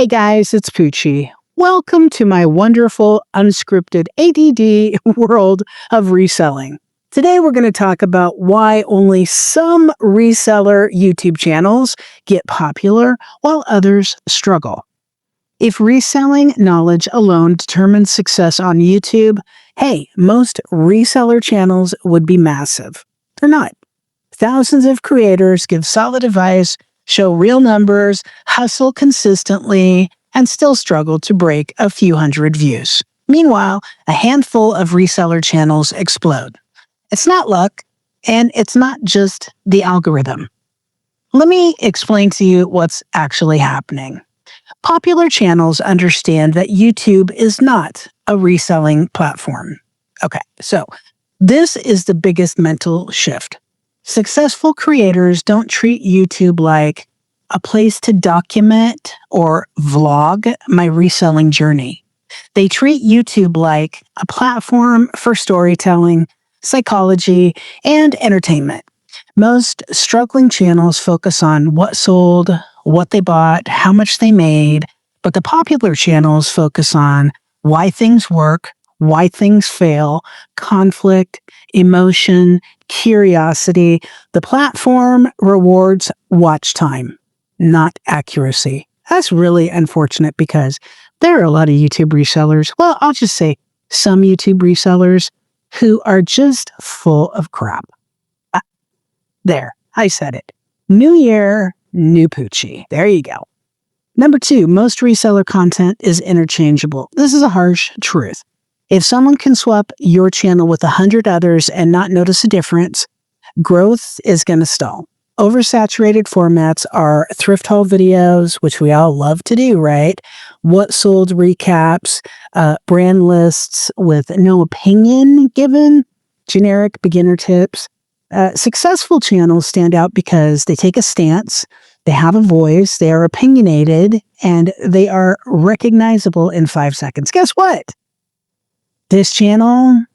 Hey guys, it's Poochie. Welcome to my wonderful, unscripted ADD world of reselling. Today we're going to talk about why only some reseller YouTube channels get popular while others struggle. If reselling knowledge alone determines success on YouTube, hey, most reseller channels would be massive. They're not. Thousands of creators give solid advice, show real numbers, hustle consistently, and still struggle to break a few hundred views. Meanwhile, a handful of reseller channels explode. It's not luck, and it's not just the algorithm. Let me explain to you what's actually happening. Popular channels understand that YouTube is not a reselling platform. Okay, so this is the biggest mental shift. Successful creators don't treat YouTube like a place to document or vlog my reselling journey. They treat YouTube like a platform for storytelling, psychology, and entertainment. Most struggling channels focus on what sold, what they bought, how much they made, but the popular channels focus on why things work, why things fail, conflict, emotion, curiosity. The platform rewards watch time, not accuracy. That's really unfortunate because there are a lot of YouTube resellers, well, I'll just say some YouTube resellers who are just full of crap. There, I said it. New year, new Poochie. There you go. Number 2, most reseller content is interchangeable. This is a harsh truth. If someone can swap your channel with 100 others and not notice a difference, growth is going to stall. Oversaturated formats are thrift haul videos, which we all love to do, right? What sold recaps, brand lists with no opinion given, generic beginner tips. Successful channels stand out because they take a stance, they have a voice, they are opinionated, and they are recognizable in 5 seconds. Guess what? This channel,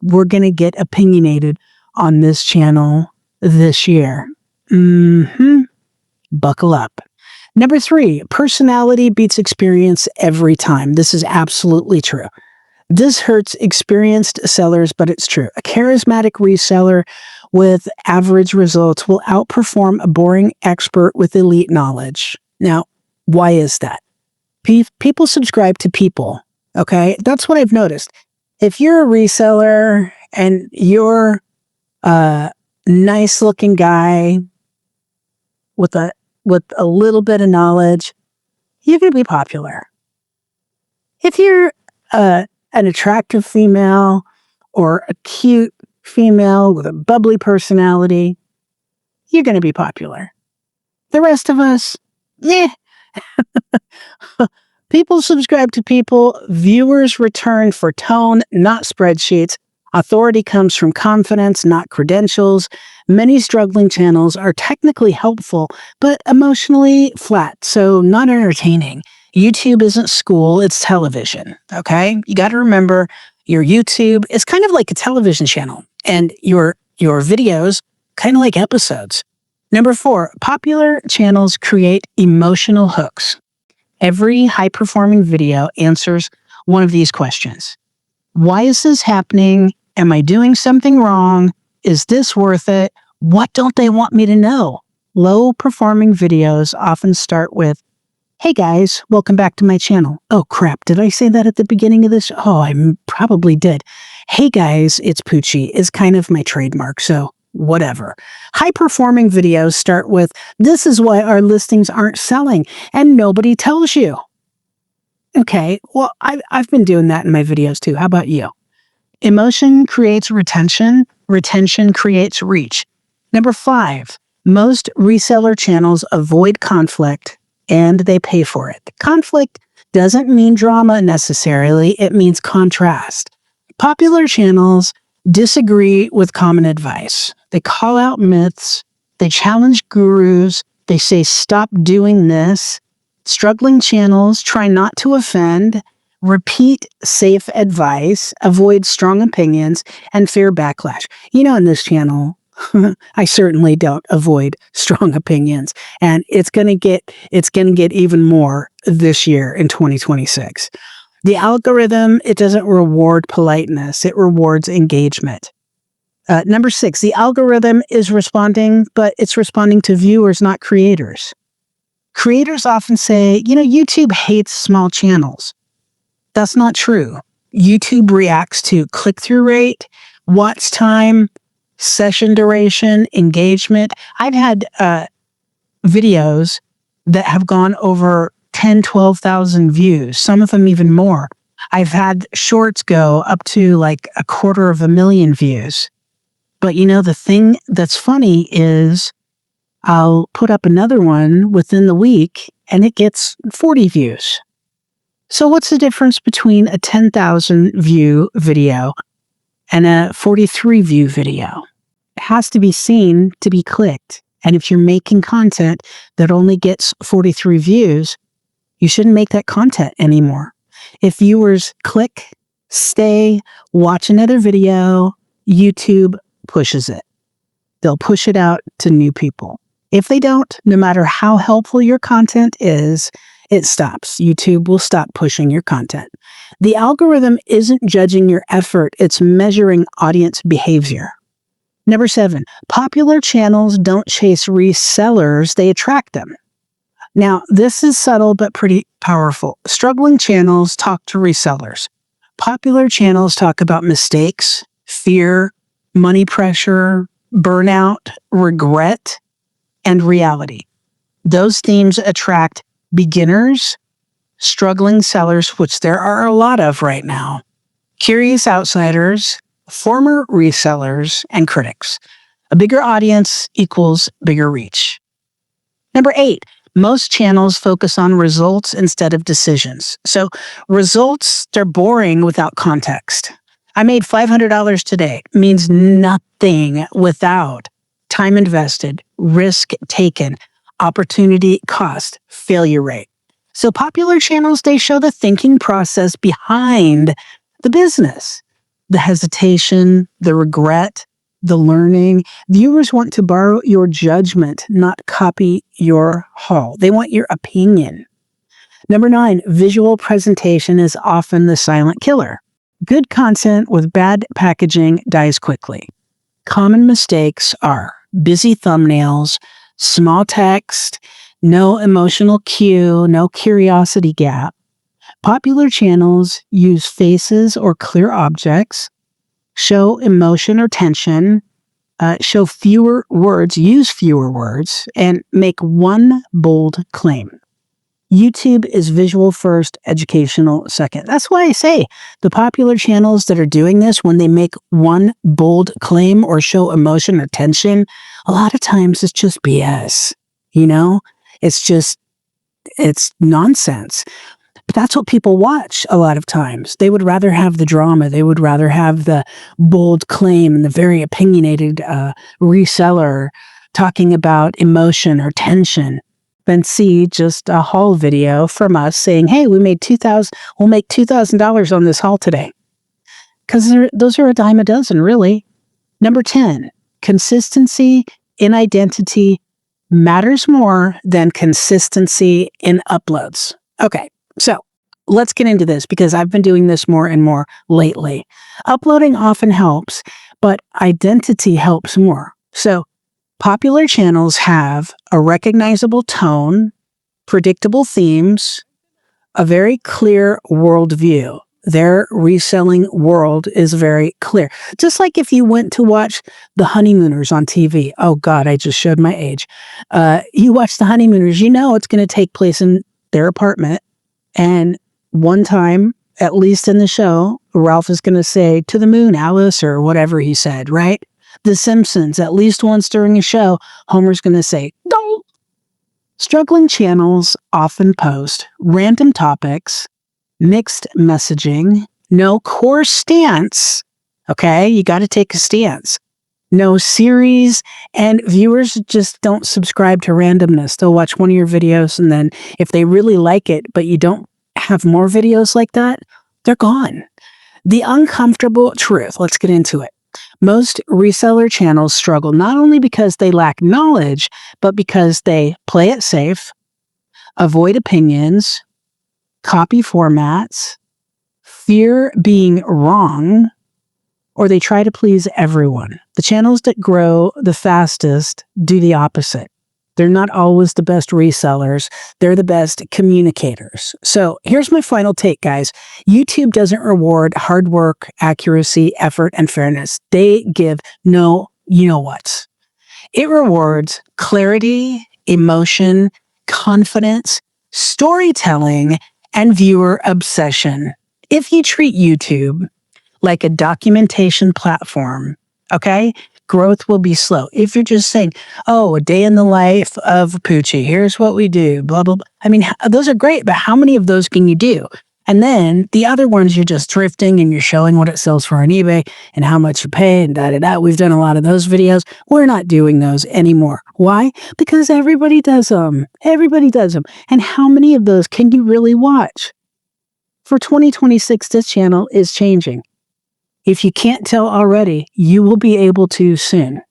we're going to get opinionated on this channel this year. Buckle up. Number 3, personality beats experience every time. This is absolutely true. This hurts experienced sellers, but it's true. A charismatic reseller with average results will outperform a boring expert with elite knowledge. Now, why is that? People subscribe to people, okay? That's what I've noticed. If you're a reseller and you're a nice-looking guy with a little bit of knowledge, you're going to be popular. If you're an attractive female or a cute female with a bubbly personality, you're going to be popular. The rest of us, People subscribe to people. Viewers return for tone, not spreadsheets. Authority comes from confidence, not credentials. Many struggling channels are technically helpful, but emotionally flat, so not entertaining. YouTube isn't school, it's television, okay? You got to remember your YouTube is kind of like a television channel, and your videos kind of like episodes. Number 4, popular channels create emotional hooks. Every high-performing video answers one of these questions. Why is this happening? Am I doing something wrong? Is this worth it? What don't they want me to know? Low-performing videos often start with, hey guys, welcome back to my channel. Oh crap, did I say that at the beginning of this? Oh, I probably did. Hey guys, it's Poochie is kind of my trademark, so whatever. High-performing videos start with, this is why our listings aren't selling, and nobody tells you. Okay, well, I've been doing that in my videos too. How about you? Emotion creates retention. Retention creates reach. Number 5, most reseller channels avoid conflict, and they pay for it. Conflict doesn't mean drama necessarily. It means contrast. Popular channels disagree with common advice. They call out myths. They challenge gurus. They say, stop doing this. Struggling channels try not to offend, repeat safe advice, avoid strong opinions, and fear backlash. You know, in this channel, I certainly don't avoid strong opinions, and it's going to get even more this year in 2026. The algorithm, it doesn't reward politeness, it rewards engagement. Number 6, the algorithm is responding, but it's responding to viewers, not creators. Creators often say, YouTube hates small channels. That's not true. YouTube reacts to click-through rate, watch time, session duration, engagement. I've had videos that have gone over 10, 12,000 views, some of them even more. I've had shorts go up to like 250,000 views. But the thing that's funny is I'll put up another one within the week and it gets 40 views. So what's the difference between a 10,000 view video and a 43 view video? It has to be seen to be clicked. And if you're making content that only gets 43 views, you shouldn't make that content anymore. If viewers click, stay, watch another video, YouTube pushes it. They'll push it out to new people. If they don't, no matter how helpful your content is, it stops. YouTube will stop pushing your content. The algorithm isn't judging your effort, it's measuring audience behavior. Number 7, popular channels don't chase resellers, they attract them. Now, this is subtle but pretty powerful. Struggling channels talk to resellers. Popular channels talk about mistakes, fear, money pressure, burnout, regret, and reality. Those themes attract beginners, struggling sellers, which there are a lot of right now, curious outsiders, former resellers, and critics. A bigger audience equals bigger reach. Number 8, most channels focus on results instead of decisions. So results, they're boring without context. I made $500 today means nothing without time invested, risk taken, opportunity cost, failure rate. So popular channels, they show the thinking process behind the business, the hesitation, the regret, the learning. Viewers want to borrow your judgment, not copy your haul. They want your opinion. Number 9, visual presentation is often the silent killer. Good content with bad packaging dies quickly. Common mistakes are busy thumbnails, small text, no emotional cue, no curiosity gap. Popular channels use faces or clear objects, show emotion or tension, show fewer words, use fewer words, and make one bold claim. YouTube is visual first, educational second. That's why I say the popular channels that are doing this, when they make one bold claim or show emotion or tension, a lot of times it's just BS. It's nonsense. But that's what people watch a lot of times. They would rather have the drama. They would rather have the bold claim and the very opinionated reseller talking about emotion or tension than see just a haul video from us saying, hey, we'll make $2,000 on this haul today. Because those are a dime a dozen, really. Number 10, consistency in identity matters more than consistency in uploads. Okay, so let's get into this because I've been doing this more and more lately. Uploading often helps, but identity helps more. So popular channels have a recognizable tone, predictable themes, a very clear worldview. Their reselling world is very clear. Just like if you went to watch The Honeymooners on TV. Oh God, I just showed my age. You watch The Honeymooners, you know it's going to take place in their apartment. And one time, at least in the show, Ralph is going to say, to the moon, Alice, or whatever he said, right? The Simpsons, at least once during a show, Homer's going to say, go. Struggling channels often post random topics, mixed messaging, no core stance. Okay, you got to take a stance. No series, and viewers just don't subscribe to randomness. They'll watch one of your videos, and then if they really like it, but you don't have more videos like that, they're gone. The uncomfortable truth, let's get into it. Most reseller channels struggle not only because they lack knowledge, but because they play it safe, avoid opinions, copy formats, fear being wrong, or they try to please everyone. The channels that grow the fastest do the opposite. They're not always the best resellers. They're the best communicators. So here's my final take, guys. YouTube doesn't reward hard work, accuracy, effort, and fairness. They give no you-know-whats. It rewards clarity, emotion, confidence, storytelling, and viewer obsession. If you treat YouTube like a documentation platform, okay, growth will be slow. If you're just saying, oh, a day in the life of Poochie, here's what we do, blah, blah, blah. I mean, those are great, but how many of those can you do? And then the other ones, you're just thrifting and you're showing what it sells for on eBay and how much you pay and da-da-da. We've done a lot of those videos. We're not doing those anymore. Why? Because everybody does them. Everybody does them. And how many of those can you really watch? For 2026, this channel is changing. If you can't tell already, you will be able to soon.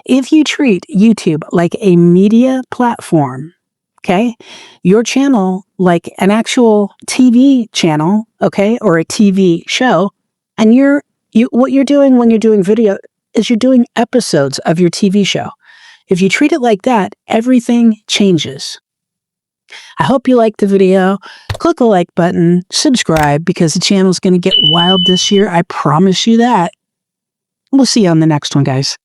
If you treat YouTube like a media platform, okay, your channel like an actual TV channel, okay, or a TV show, and what you're doing when you're doing video is you're doing episodes of your TV show. If you treat it like that, everything changes. I hope you liked the video. Click the like button, subscribe, because the channel is going to get wild this year. I promise you that. We'll see you on the next one, guys.